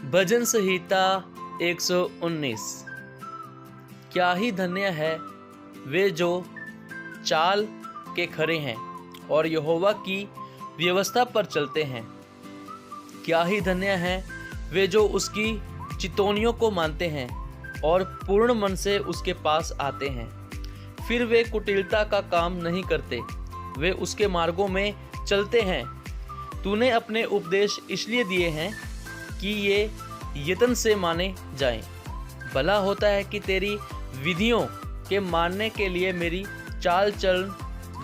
भजन संहिता 119। क्या ही धन्य है वे जो चाल के खरे हैं और यहोवा की व्यवस्था पर चलते हैं। क्या ही धन्य है वे जो उसकी चितौनियों को मानते हैं और पूर्ण मन से उसके पास आते हैं। फिर वे कुटिलता का काम नहीं करते, वे उसके मार्गों में चलते हैं। तूने अपने उपदेश इसलिए दिए हैं कि ये यत्न से माने जाएं। भला होता है कि तेरी विधियों के मानने के लिए मेरी चाल चलन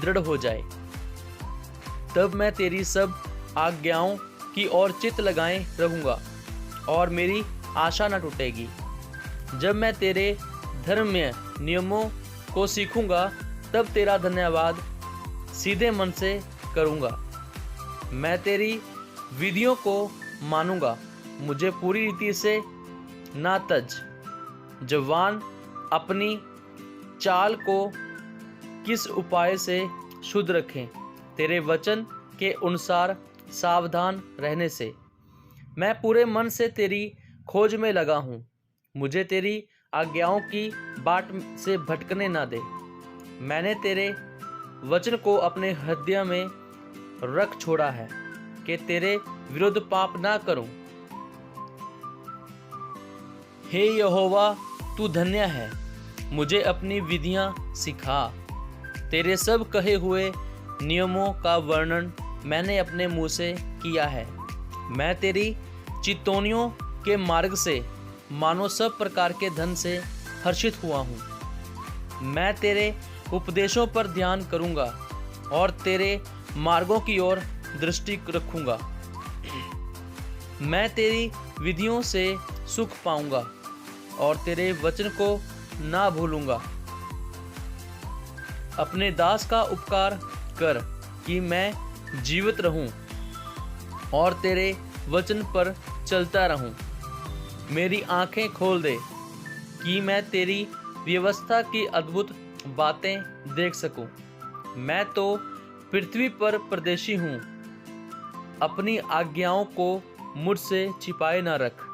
दृढ़ हो जाए। तब मैं तेरी सब आज्ञाओं की ओर चित्त लगाए रहूँगा और मेरी आशा न टूटेगी। जब मैं तेरे धर्ममय नियमों को सीखूँगा तब तेरा धन्यवाद सीधे मन से करूँगा। मैं तेरी विधियों को मानूँगा, मुझे पूरी रीति से ना तज। जवान अपनी चाल को किस उपाय से शुद्ध रखें, तेरे वचन के अनुसार सावधान रहने से। मैं पूरे मन से तेरी खोज में लगा हूँ, मुझे तेरी आज्ञाओं की बाट से भटकने ना दे। मैंने तेरे वचन को अपने हृदय में रख छोड़ा है कि तेरे विरुद्ध पाप ना करूं। हे यहोवा, तू धन्य है, मुझे अपनी विधियां सिखा। तेरे सब कहे हुए नियमों का वर्णन मैंने अपने मुंह से किया है। मैं तेरी चितौनियों के मार्ग से मानो सब प्रकार के धन से हर्षित हुआ हूँ। मैं तेरे उपदेशों पर ध्यान करूँगा और तेरे मार्गों की ओर दृष्टि रखूँगा। मैं तेरी विधियों से सुख पाऊँगा और तेरे वचन को ना भूलूँगा। अपने दास का उपकार कर कि मैं जीवित रहूं और तेरे वचन पर चलता रहूं। मेरी आंखें खोल दे कि मैं तेरी व्यवस्था की अद्भुत बातें देख सकूं। मैं तो पृथ्वी पर परदेशी हूँ, अपनी आज्ञाओं को मुझसे छिपाए न रख।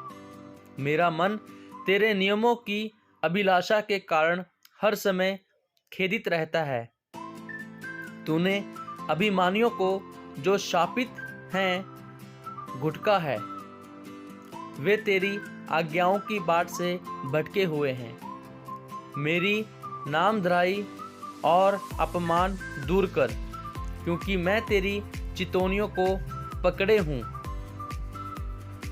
मेरा मन तेरे नियमों की अभिलाषा के कारण हर समय खेदित रहता है। तूने अभिमानियों को जो शापित हैं घुटका है, वे तेरी आज्ञाओं की बाट से भटके हुए हैं। मेरी नामधराई और अपमान दूर कर, क्योंकि मैं तेरी चितौनियों को पकड़े हूँ।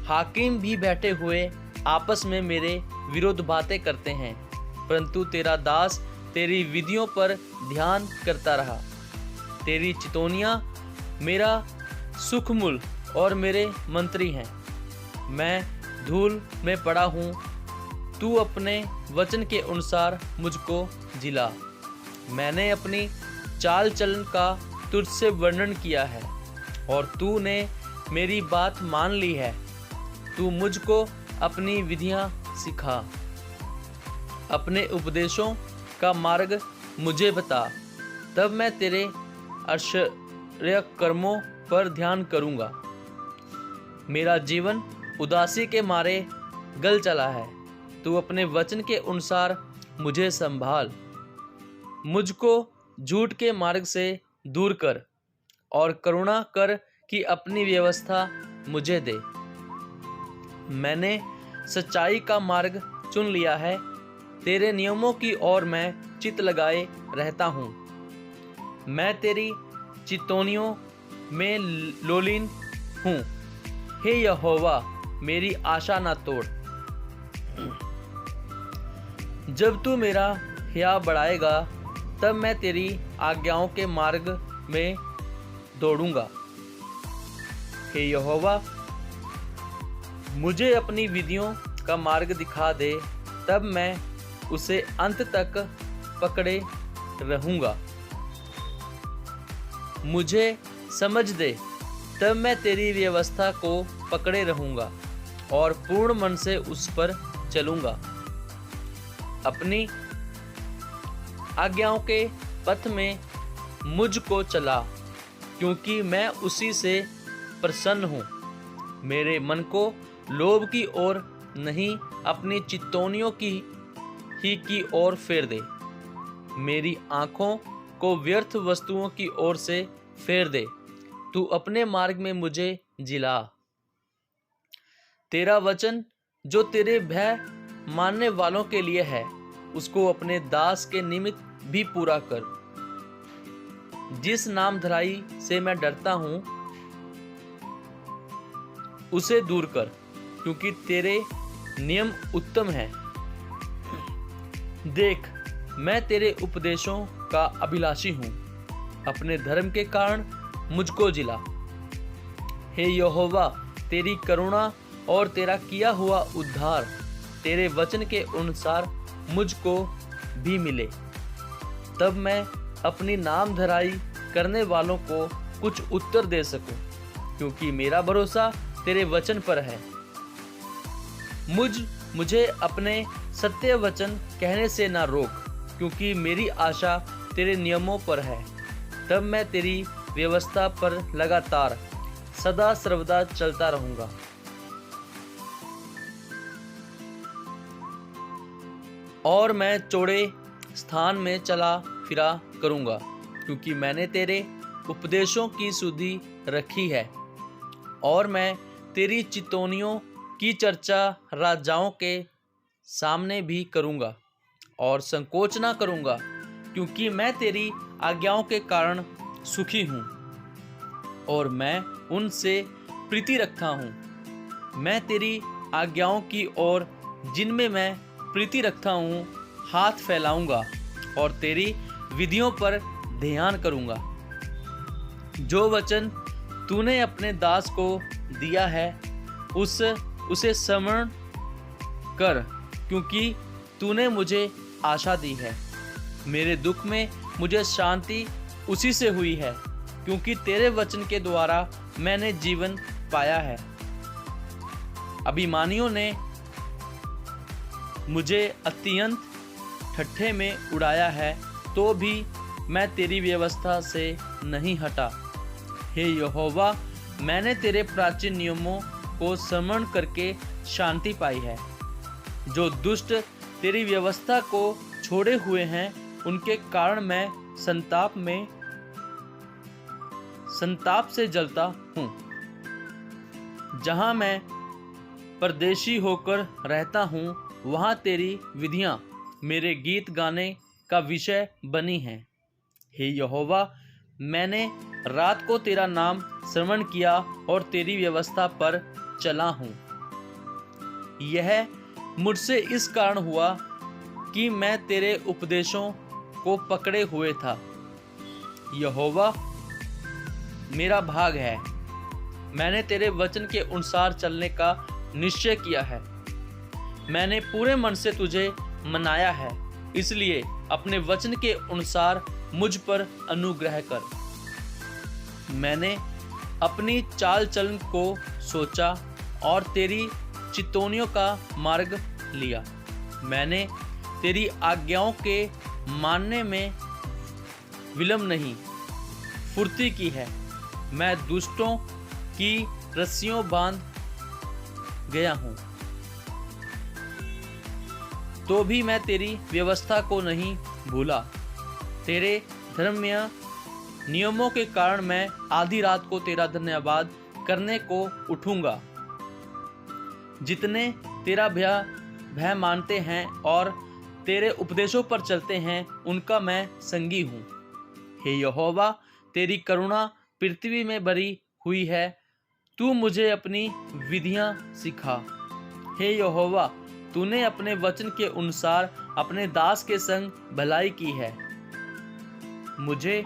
हाकिम भी बैठे हुए आपस में मेरे विरुद्ध बातें करते हैं, परंतु तेरा दास तेरी विधियों पर ध्यान करता रहा। तेरी चितौनियाँ मेरा सुखमूल और मेरे मंत्री हैं। मैं धूल में पड़ा हूँ, तू अपने वचन के अनुसार मुझको जिला। मैंने अपनी चाल चलन का तुझसे वर्णन किया है और तूने मेरी बात मान ली है। तू मुझको अपनी विधियां सिखा, अपने उपदेशों का मार्ग मुझे बता। तब मैं तेरे आश्चर्य कर्मों पर ध्यान करूंगा। मेरा जीवन उदासी के मारे गल चला है, तू अपने वचन के अनुसार मुझे संभाल। मुझको झूठ के मार्ग से दूर कर और करुणा कर कि अपनी व्यवस्था मुझे दे। मैंने सच्चाई का मार्ग चुन लिया है, तेरे नियमों की ओर मैं चित्त लगाए रहता हूँ। मैं तेरी चितौनियों में लोलीन हूँ। हे यहोवा, मेरी आशा ना तोड़। जब तू मेरा हिया बढ़ाएगा तब मैं तेरी आज्ञाओं के मार्ग में दौड़ूंगा। हे यहोवा, मुझे अपनी विधियों का मार्ग दिखा दे, तब मैं उसे अंत तक पकड़े रहूंगा। मुझे समझ दे, तब मैं तेरी व्यवस्था को पकड़े रहूंगा और पूर्ण मन से उस पर चलूंगा। अपनी आज्ञाओं के पथ में मुझको चला, क्योंकि मैं उसी से प्रसन्न हूँ। मेरे मन को लोभ की ओर नहीं, अपनी चितौनियों की ओर फेर दे। मेरी आंखों को व्यर्थ वस्तुओं की ओर से फेर दे। तू अपने मार्ग में मुझे जिला। तेरा वचन जो तेरे भय मानने वालों के लिए है, उसको अपने दास के निमित्त भी पूरा कर। जिस नाम धराई से मैं डरता हूं, उसे दूर कर, क्योंकि तेरे नियम उत्तम हैं। देख, मैं तेरे उपदेशों का अभिलाषी हूं। अपने धर्म के कारण मुझको जिला। हे यहोवा, तेरी करुणा और तेरा किया हुआ उद्धार तेरे वचन के अनुसार मुझको भी मिले। तब मैं अपनी नाम धराई करने वालों को कुछ उत्तर दे सकूं, क्योंकि मेरा भरोसा तेरे वचन पर है। मुझे अपने सत्य वचन कहने से ना रोक, क्योंकि मेरी आशा तेरे नियमों पर है। तब मैं तेरी व्यवस्था पर लगातार सदा सर्वदा चलता रहूंगा। और मैं चौड़े स्थान में चला फिरा करूंगा, क्योंकि मैंने तेरे उपदेशों की सुधि रखी है। और मैं तेरी चितौनियों की चर्चा राजाओं के सामने भी करूंगा और संकोच ना करूंगा, क्योंकि मैं तेरी आज्ञाओं के कारण सुखी हूँ और मैं उनसे प्रीति रखता हूँ। मैं तेरी आज्ञाओं की ओर, जिनमें मैं प्रीति रखता हूँ, हाथ फैलाऊंगा और तेरी विधियों पर ध्यान करूंगा। जो वचन तूने अपने दास को दिया है, उसे स्मरण कर, क्योंकि तूने मुझे आशा दी है। मेरे दुख में मुझे शांति उसी से हुई है, क्योंकि तेरे वचन के द्वारा मैंने जीवन पाया है। अभिमानियों ने मुझे अत्यंत ठट्ठे में उड़ाया है, तो भी मैं तेरी व्यवस्था से नहीं हटा। हे यहोवा, मैंने तेरे प्राचीन नियमों को स्मरण करके शांति पाई है। जो दुष्ट तेरी व्यवस्था को छोड़े हुए हैं, उनके कारण मैं संताप से जलता हूँ। जहाँ मैं परदेशी होकर रहता हूँ, वहाँ तेरी विधियाँ मेरे गीत गाने का विषय बनी हैं। हे यहोवा, मैंने रात को तेरा नाम श्रवण किया और तेरी व्यवस्था पर चला हूँ। यह मुझसे इस कारण हुआ कि मैं तेरे उपदेशों को पकड़े हुए था। यहोवा मेरा भाग है। मैंने तेरे वचन के अनुसार चलने का निश्चय किया है। मैंने पूरे मन से तुझे मनाया है, इसलिए अपने वचन के अनुसार मुझ पर अनुग्रह कर। मैंने अपनी चाल चलन को सोचा और तेरी चितौनियों का मार्ग लिया। मैंने तेरी आज्ञाओं के मानने में विलंब नहीं, फुर्ती की है। मैं दुष्टों की रस्सियों बांध गया हूँ, तो भी मैं तेरी व्यवस्था को नहीं भूला। तेरे धर्ममय नियमों के कारण मैं आधी रात को तेरा धन्यवाद करने को उठूंगा। जितने तेरा भय मानते हैं और तेरे उपदेशों पर चलते हैं, उनका मैं संगी हूँ। हे यहोवा, तेरी करुणा पृथ्वी में भरी हुई है। तू मुझे अपनी विधियाँ सिखा। हे यहोवा, तूने अपने वचन के अनुसार अपने दास के संग भलाई की है। मुझे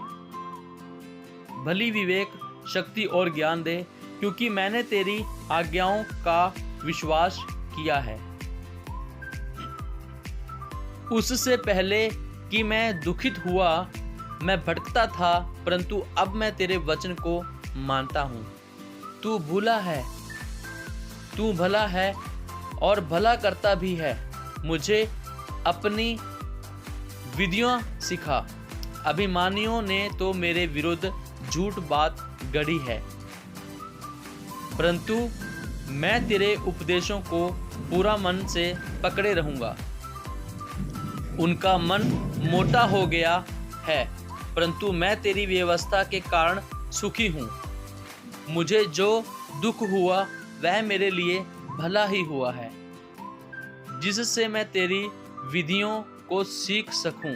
भली विवेक, शक्ति और ज्ञान दे, क्योंकि मैंने तेरी आज्ञाओं का विश्वास किया है। उससे पहले कि मैं दुखित हुआ, मैं भटकता था, परंतु अब मैं तेरे वचन को मानता हूँ। तू भला है और भला करता भी है। मुझे अपनी विधियाँ सिखा। अभिमानियों ने तो मेरे विरुद्ध झूठ बात गढ़ी है, परंतु मैं तेरे उपदेशों को पूरा मन से पकड़े रहूँगा। उनका मन मोटा हो गया है, परंतु मैं तेरी व्यवस्था के कारण सुखी हूँ। मुझे जो दुख हुआ वह मेरे लिए भला ही हुआ है, जिससे मैं तेरी विधियों को सीख सकूं।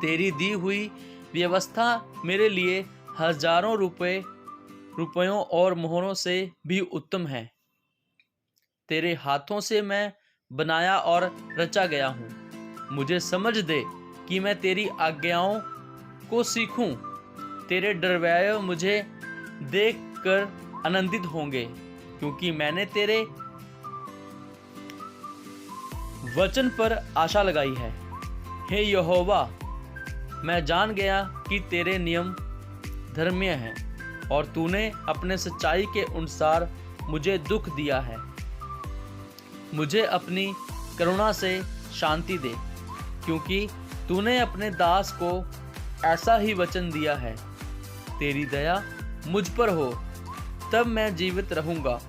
तेरी दी हुई व्यवस्था मेरे लिए हजारों रुपयों और मोहरों से भी उत्तम है। तेरे हाथों से मैं बनाया और रचा गया हूँ। मुझे समझ दे कि मैं तेरी आज्ञाओं को सीखूं। तेरे डरवैये मुझे देखकर आनंदित होंगे, क्योंकि मैंने तेरे वचन पर आशा लगाई है। हे यहोवा, मैं जान गया कि तेरे नियम धर्मीय हैं और तूने अपने सच्चाई के अनुसार मुझे दुख दिया है। मुझे अपनी करुणा से शांति दे, क्योंकि तूने अपने दास को ऐसा ही वचन दिया है। तेरी दया मुझ पर हो, तब मैं जीवित रहूँगा,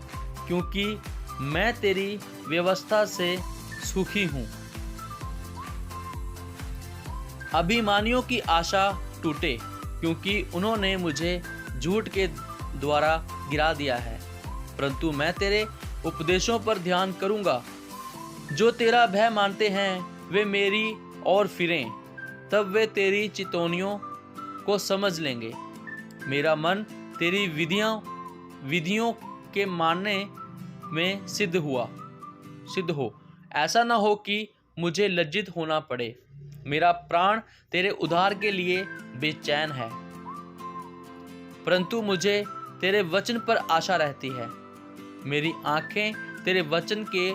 क्योंकि मैं तेरी व्यवस्था से सुखी हूँ। अभिमानियों की आशा टूटे, क्योंकि उन्होंने मुझे झूठ के द्वारा गिरा दिया है, परंतु मैं तेरे उपदेशों पर ध्यान करूँगा। जो तेरा भय मानते हैं वे मेरी ओर फिरें, तब वे तेरी चितौनियों को समझ लेंगे। मेरा मन तेरी विधियों के मानने में सिद्ध हो। ऐसा न हो कि मुझे लज्जित होना पड़े। मेरा प्राण तेरे उद्धार के लिए बेचैन है, परंतु मुझे तेरे वचन पर आशा रहती है। मेरी आंखें तेरे वचन के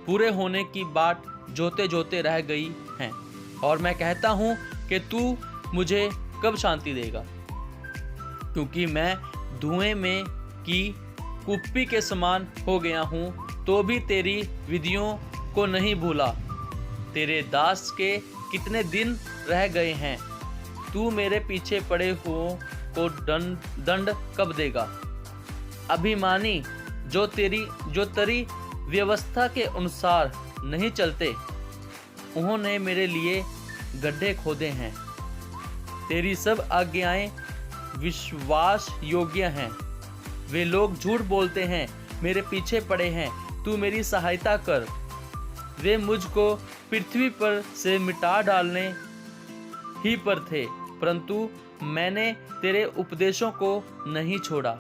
पूरे होने की बाट जोते जोते रह गई हैं, और मैं कहता हूँ कि तू मुझे कब शांति देगा, क्योंकि मैं धुएं में की कुप्पी के समान हो गया हूँ, तो भी तेरी विधियों को नहीं भूला। तेरे दास के कितने दिन रह गए हैं, तू मेरे पीछे पड़े हुओं को दंड कब देगा। अभिमानी जो तेरी व्यवस्था के अनुसार नहीं चलते, उन्होंने मेरे लिए गड्ढे खोदे हैं। तेरी सब आज्ञाएं विश्वास योग्य हैं। वे लोग झूठ बोलते हैं, मेरे पीछे पड़े हैं, तू मेरी सहायता कर। वे मुझको पृथ्वी पर से मिटा डालने ही पर थे, परंतु मैंने तेरे उपदेशों को नहीं छोड़ा।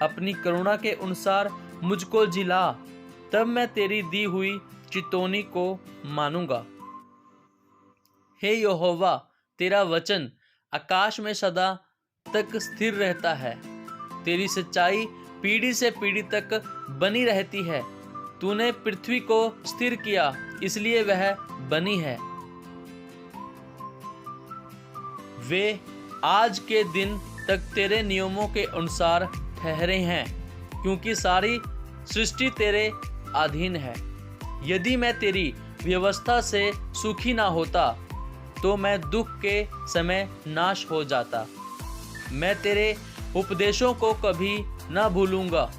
अपनी करुणा के अनुसार मुझको जिला, तब मैं तेरी दी हुई चितौनी को मानूंगा। हे यहोवा, तेरा वचन आकाश में सदा तक स्थिर रहता है। तेरी सच्चाई पीढ़ी से पीढ़ी तक बनी रहती है। तूने पृथ्वी को स्थिर किया, इसलिए वह बनी है। वे आज के दिन तक तेरे नियमों के अनुसार ठहरे हैं, क्योंकि सारी सृष्टि तेरे अधीन है। यदि मैं तेरी व्यवस्था से सुखी ना होता, तो मैं दुख के समय नाश हो जाता। मैं तेरे उपदेशों को कभी ना भूलूंगा,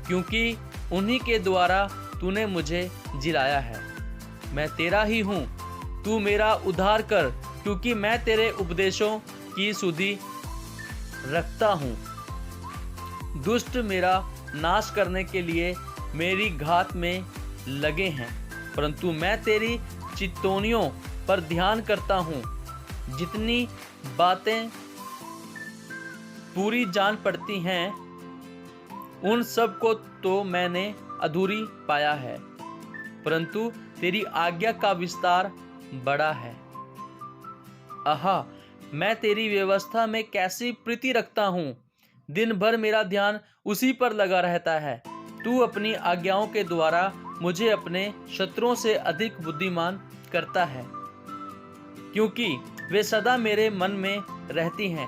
क्योंकि उन्हीं के द्वारा तूने मुझे जिलाया है। मैं तेरा ही हूँ, तू मेरा उद्धार कर, क्योंकि मैं तेरे उपदेशों की सुधि रखता हूँ। दुष्ट मेरा नाश करने के लिए मेरी घात में लगे हैं, परंतु मैं तेरी चितौनियों पर ध्यान करता हूँ। जितनी बातें पूरी जान पड़ती हैं, उन सब को तो मैंने अधूरी पाया है, परंतु तेरी आज्ञा का विस्तार बड़ा है। आहा, मैं तेरी व्यवस्था में कैसी प्रीति रखता हूँ। दिन भर मेरा ध्यान उसी पर लगा रहता है। तू अपनी आज्ञाओं के द्वारा मुझे अपने शत्रुओं से अधिक बुद्धिमान करता है, क्योंकि वे सदा मेरे मन में रहती हैं।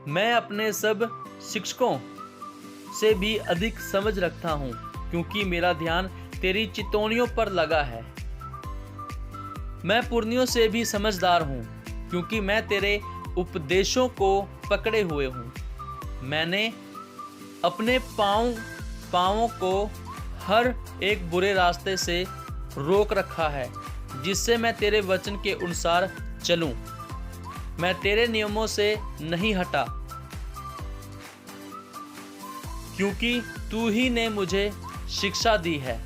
मैं अपने सब शिक्षकों से भी अधिक समझ रखता हूँ, क्योंकि मेरा ध्यान तेरी चितौनियों पर लगा है। मैं पुरनियों से भी समझदार हूँ, क्योंकि मैं तेरे उपदेशों को पकड़े हुए हूँ। मैंने अपने पाँवों को हर एक बुरे रास्ते से रोक रखा है, जिससे मैं तेरे वचन के अनुसार चलूं। मैं तेरे नियमों से नहीं हटा, क्योंकि तू ही ने मुझे शिक्षा दी है।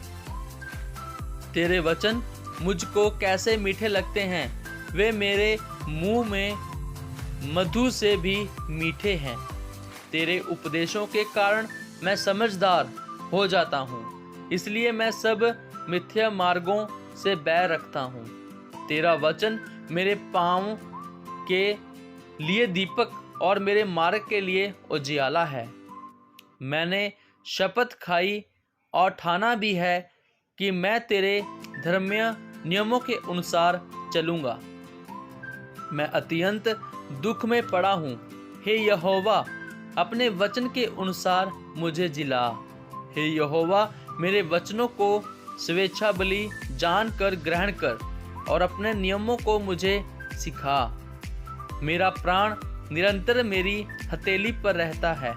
तेरे वचन मुझको कैसे मीठे लगते हैं, वे मेरे मुंह में मधु से भी मीठे हैं। तेरे उपदेशों के कारण मैं समझदार हो जाता हूँ, इसलिए मैं सब मिथ्या मार्गों से बैर रखता हूँ। तेरा वचन मेरे पाँव के लिए दीपक और मेरे मार्ग के लिए उजियाला है। मैंने शपथ खाई और ठाना भी है कि मैं तेरे धर्मीय नियमों के अनुसार चलूँगा। मैं अत्यंत दुख में पड़ा हूँ। हे यहोवा, अपने वचन के अनुसार मुझे जिला। हे यहोवा, मेरे वचनों को स्वेच्छा बलि जानकर ग्रहण कर और अपने नियमों को मुझे सिखा। मेरा प्राण निरंतर मेरी हथेली पर रहता है,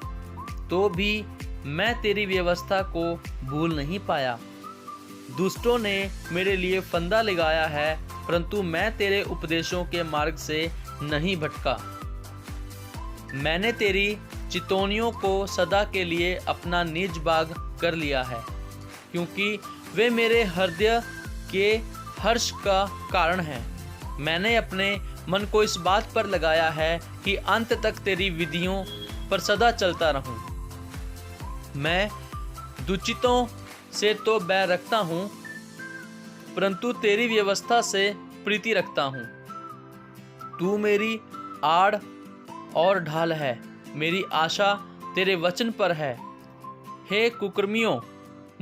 तो भी मैं तेरी व्यवस्था को भूल नहीं पाया। दुष्टों ने मेरे लिए फंदा लगाया है, परंतु मैं तेरे उपदेशों के मार्ग से नहीं भटका। मैंने तेरी चितौनियों को सदा के लिए अपना निज बाग कर लिया है, क्योंकि वे मेरे हृदय के हर्ष का कारण हैं। मैंने अपने मन को इस बात पर लगाया है कि अंत तक तेरी विधियों पर सदा चलता रहूं। मैं दुचितों से तो बैर रखता हूँ, परंतु तेरी व्यवस्था से प्रीति रखता हूँ। तू मेरी आड़ और ढाल है, मेरी आशा तेरे वचन पर है। हे कुकर्मियों,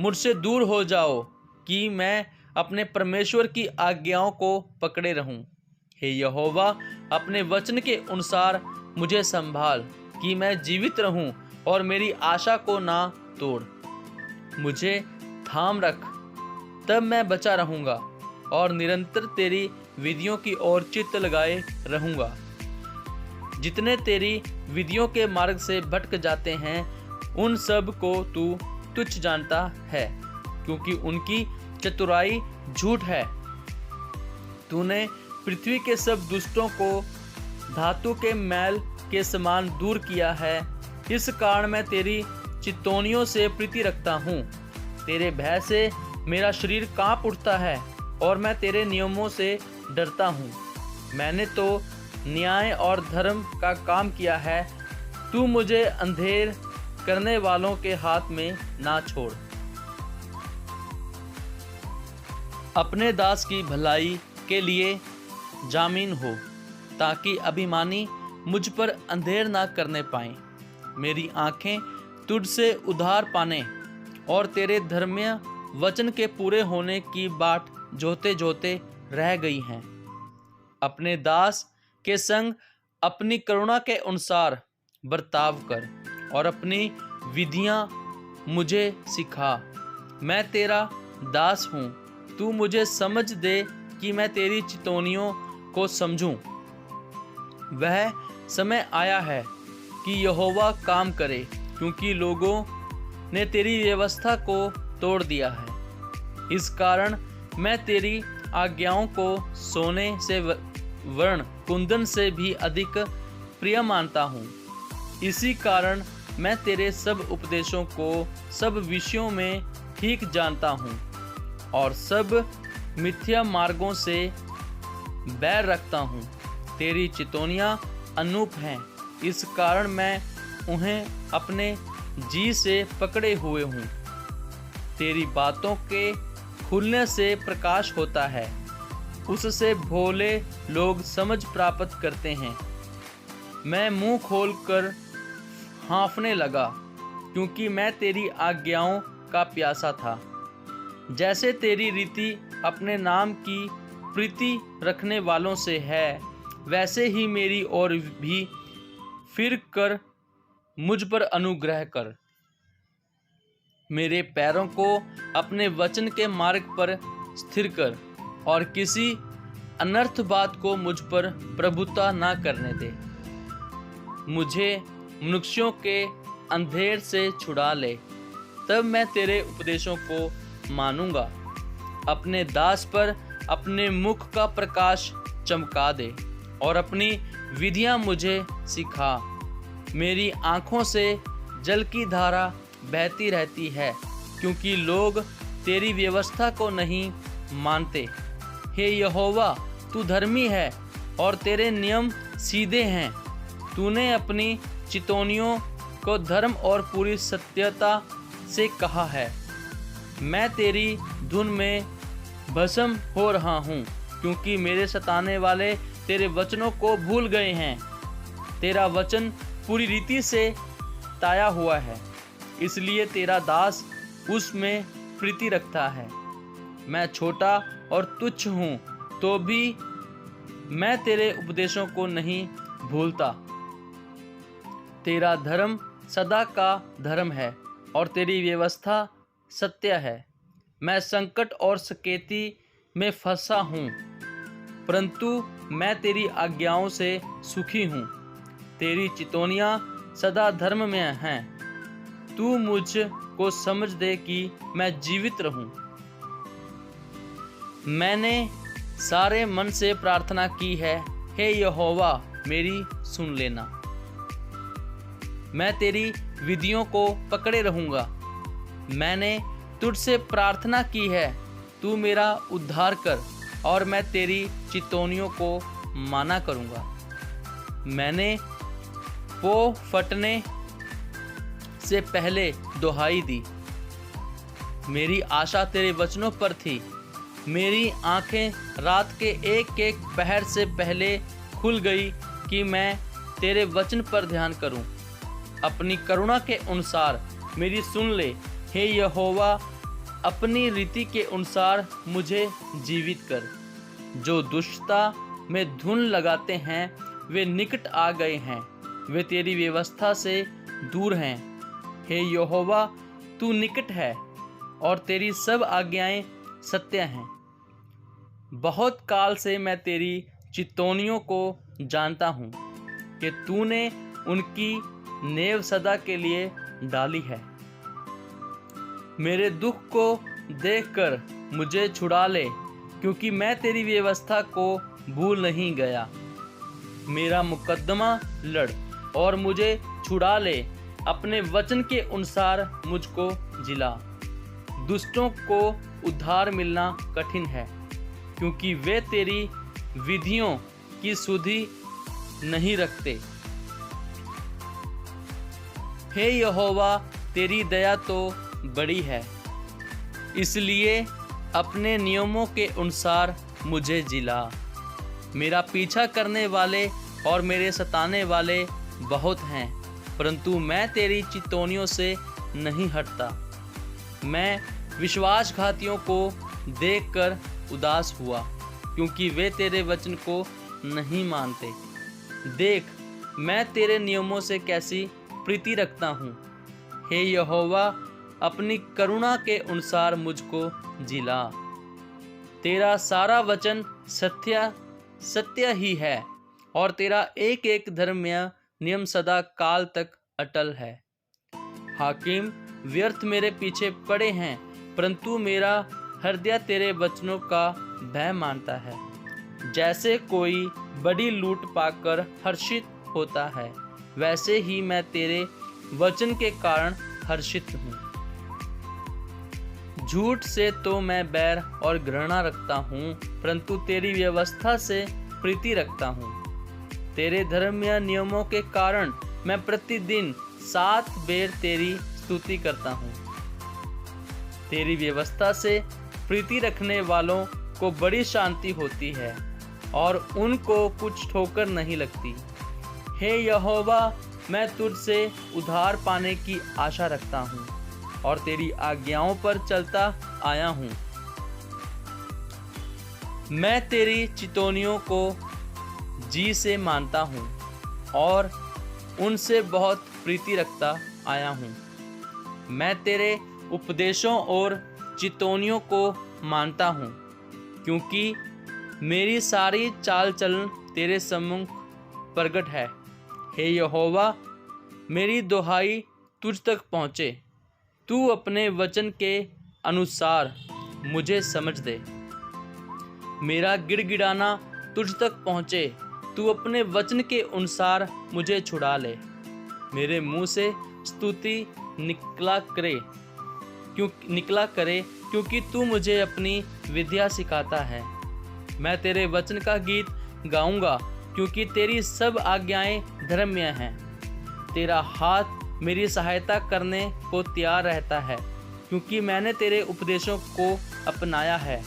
मुझसे दूर हो जाओ कि मैं अपने परमेश्वर की आज्ञाओं को पकड़े रहूं। हे यहोवा, अपने वचन के अनुसार मुझे संभाल कि मैं जीवित रहूं और मेरी आशा को ना तोड़। मुझे थाम रख, तब मैं बचा रहूंगा और निरंतर तेरी विधियों की ओर चित्त लगाए रहूंगा। जितने तेरी विधियों के मार्ग से भटक जाते हैं, उन सब को तू तुच्छ जानता है, क्योंकि उनकी चतुराई झूठ है। तूने पृथ्वी के सब दुष्टों को धातु के मैल के समान दूर किया है। इस कारण मैं तेरी चितौनियों से प्रीति रखता हूँ। तेरे भय से मेरा शरीर कांप उठता है और मैं तेरे नियमों से डरता हूँ। मैंने तो न्याय और धर्म का काम किया है। तू मुझे अंधेर करने वालों के हाथ में ना छोड़। अपने दास की भलाई के लिए जामीन हो, ताकि अभिमानी मुझ पर अंधेर ना करने पाएं। मेरी आंखें तुझसे उधार पाने और तेरे धर्मीय वचन के पूरे होने की बाट जोते जोते रह गई हैं। अपने दास के संग अपनी करुणा के अनुसार बर्ताव कर और अपनी विधियां मुझे सिखा। मैं तेरा दास हूँ, तू मुझे समझ दे कि मैं तेरी चितौनियों को समझूं। वह समय आया है कि यहोवा काम करे, क्योंकि लोगों ने तेरी व्यवस्था को तोड़ दिया है। इस कारण मैं तेरी आज्ञाओं को सोने से वर्ण कुंदन से भी अधिक प्रिय मानता हूँ। इसी कारण मैं तेरे सब उपदेशों को सब विषयों में ठीक जानता हूँ और सब मिथ्या मार्गों से बैर रखता हूँ। तेरी चितौनियाँ अनूप हैं, इस कारण मैं उन्हें अपने जी से पकड़े हुए हूँ। तेरी बातों के खुलने से प्रकाश होता है, उससे भोले लोग समझ प्राप्त करते हैं। मैं मुंह खोलकर हाँफने लगा, क्योंकि मैं तेरी आज्ञाओं का प्यासा था। जैसे तेरी रीति अपने नाम की प्रीति रखने वालों से है, वैसे ही मेरी ओर भी फिर कर मुझ पर अनुग्रह कर। मेरे पैरों को अपने वचन के मार्ग पर स्थिर कर और किसी अनर्थ बात को मुझ पर प्रभुता ना करने दे। मुझे मनुष्यों के अंधेर से छुड़ा ले, तब मैं तेरे उपदेशों को मानूंगा। अपने दास पर अपने मुख का प्रकाश चमका दे और अपनी विधियां मुझे सिखा। मेरी आँखों से जल की धारा बहती रहती है, क्योंकि लोग तेरी व्यवस्था को नहीं मानते। हे यहोवा, तू धर्मी है और तेरे नियम सीधे हैं। तूने अपनी चितौनियों को धर्म और पूरी सत्यता से कहा है। मैं तेरी धुन में भस्म हो रहा हूँ, क्योंकि मेरे सताने वाले तेरे वचनों को भूल गए हैं। तेरा वचन पूरी रीति से ताया हुआ है, इसलिए तेरा दास उसमें प्रीति रखता है। मैं छोटा और तुच्छ हूँ, तो भी मैं तेरे उपदेशों को नहीं भूलता। तेरा धर्म सदा का धर्म है और तेरी व्यवस्था सत्य है। मैं संकट और सकेती में फंसा हूँ, परंतु मैं तेरी आज्ञाओं से सुखी हूँ। तेरी चितौनियाँ सदा धर्म में हैं। तू मुझ को समझ दे कि मैं जीवित रहूं। मैंने सारे मन से प्रार्थना की है, हे यहोवा मेरी सुन लेना। मैं तेरी विधियों को पकड़े रहूंगा। मैंने तुझसे प्रार्थना की है, तू मेरा उद्धार कर और मैं तेरी चितौनियों को माना करूंगा। मैंने पो फटने से पहले दुहाई दी। मेरी आशा तेरे वचनों पर थी। मेरी आंखें रात के एक एक पहर से पहले खुल गई कि मैं तेरे वचन पर ध्यान करूं। अपनी करुणा के अनुसार मेरी सुन ले, हे यहोवा, अपनी रीति के अनुसार मुझे जीवित कर। जो दुष्टता में धुन लगाते हैं वे निकट आ गए हैं, वे तेरी व्यवस्था से दूर हैं। हे यहोवा, तू निकट है और तेरी सब आज्ञाएं सत्य हैं। बहुत काल से मैं तेरी चितौनियों को जानता हूँ कि तूने उनकी नेव सदा के लिए डाली है। मेरे दुख को देखकर मुझे छुड़ा ले, क्योंकि मैं तेरी व्यवस्था को भूल नहीं गया। मेरा मुकद्दमा लड़ और मुझे छुड़ा ले, अपने वचन के अनुसार मुझको जिला। दुष्टों को उद्धार मिलना कठिन है, क्योंकि वे तेरी विधियों की सुधि नहीं रखते। हे यहोवा, तेरी दया तो बड़ी है, इसलिए अपने नियमों के अनुसार मुझे जिला। मेरा पीछा करने वाले और मेरे सताने वाले बहुत हैं, परंतु मैं तेरी चितौनियों से नहीं हटता। मैं विश्वासघातियों को देखकर उदास हुआ, क्योंकि वे तेरे वचन को नहीं मानते। देख, मैं तेरे नियमों से कैसी प्रीति रखता हूँ। हे यहोवा, अपनी करुणा के अनुसार मुझको जिला। तेरा सारा वचन सत्य ही है और तेरा एक एक धर्मीय नियम सदा काल तक अटल है। हाकिम व्यर्थ मेरे पीछे पड़े हैं, परंतु मेरा हृदय तेरे वचनों का भय मानता है। जैसे कोई बड़ी लूट पाकर हर्षित होता है, वैसे ही मैं तेरे वचन के कारण हर्षित हूँ। झूठ से तो मैं बैर और घृणा रखता हूँ, परंतु तेरी व्यवस्था से प्रीति रखता हूँ। तेरे धर्मीय नियमों के कारण मैं प्रतिदिन 7 बेर तेरी स्तुति करता हूँ। तेरी व्यवस्था से प्रीति रखने वालों को बड़ी शांति होती है और उनको कुछ ठोकर नहीं लगती। हे यहोवा, मैं तुझसे उद्धार पाने की आशा रखता हूँ और तेरी आज्ञाओं पर चलता आया हूँ। मैं तेरी चितौनियों को जी से मानता हूँ और उनसे बहुत प्रीति रखता आया हूँ। मैं तेरे उपदेशों और चितौनियों को मानता हूँ, क्योंकि मेरी सारी चाल चलन तेरे सम्मुख प्रगट है। हे यहोवा, मेरी दुहाई तुझ तक पहुँचे। तू अपने वचन के अनुसार मुझे समझ दे। मेरा गिड़गिड़ाना तुझ तक पहुँचे, तू अपने वचन के अनुसार मुझे छुड़ा ले। मेरे मुंह से स्तुति निकला करे क्योंकि तू मुझे अपनी विद्या सिखाता है। मैं तेरे वचन का गीत गाऊंगा क्योंकि तेरी सब आज्ञाएं धर्म्य हैं। तेरा हाथ मेरी सहायता करने को तैयार रहता है क्योंकि मैंने तेरे उपदेशों को अपनाया है।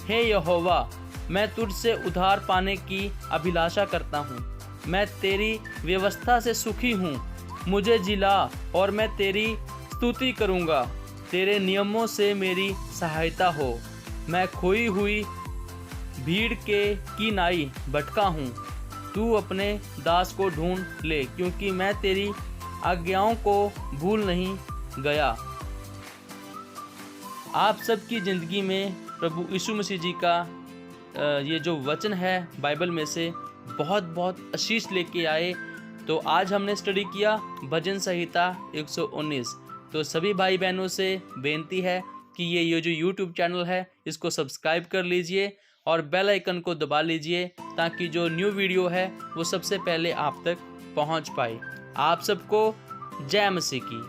हे यहोवा, मैं तुझसे उद्धार पाने की अभिलाषा करता हूँ। मैं तेरी व्यवस्था से सुखी हूँ। मुझे जिला और मैं तेरी स्तुति करूँगा। तेरे नियमों से मेरी सहायता हो। मैं खोई हुई भीड़ की नाई भटका हूँ। तू अपने दास को ढूंढ ले क्योंकि मैं तेरी आज्ञाओं को भूल नहीं गया। आप सबकी ज़िंदगी में प्रभु यीशु मसीह जी का ये जो वचन है बाइबल में से बहुत बहुत आशीष लेके आए। तो आज हमने स्टडी किया भजन संहिता 119। तो सभी भाई बहनों से बेनती है कि ये जो YouTube चैनल है इसको सब्सक्राइब कर लीजिए और बेल आइकन को दबा लीजिए ताकि जो न्यू वीडियो है वो सबसे पहले आप तक पहुंच पाए। आप सबको जय मसीह की।